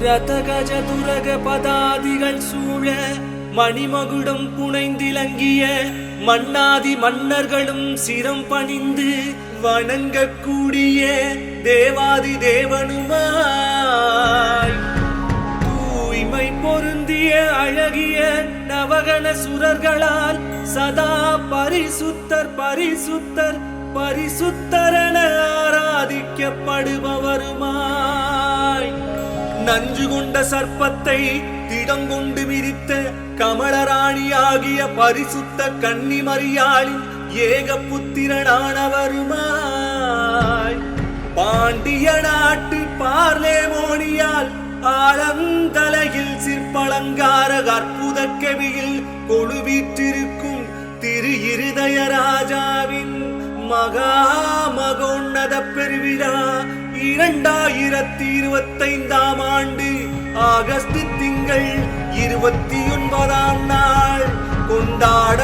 ரதகஜ துரக பதாதிகள் சூழ மணிமகுடம் புனைந்திலங்கிய மன்னாதி மன்னர்களும் சிரம் பணிந்து வணங்கக்கூடிய தேவாதி தேவனுமாய் தூய்மை பொருந்திய அழகிய நவகண சுரர்களால் சதா பரிசுத்தர் பரிசுத்தர் பரிசுத்தரென ஆராதிக்கப்படுபவருமாய் நஞ்சு கொண்ட சர்ப்பத்தை திடங்கொண்டு விரித்த கமலராணியாகிய பரிசுத்த கன்னிமரியாளின் ஏக புத்திரனானவருமாய் பாண்டிய நாட்டு பார்லேமோனியால் ஆலந்தலையில் சிற்பலங்கார அற்புத கவியில் கொழுவீற்றிருக்கும் திரு இருதய ராஜாவின் மகாமகோன்னத பெருவிழா 2025 ஆண்டு ஆகஸ்ட் திங்கள் 29ஆம் நாள் கொண்டாட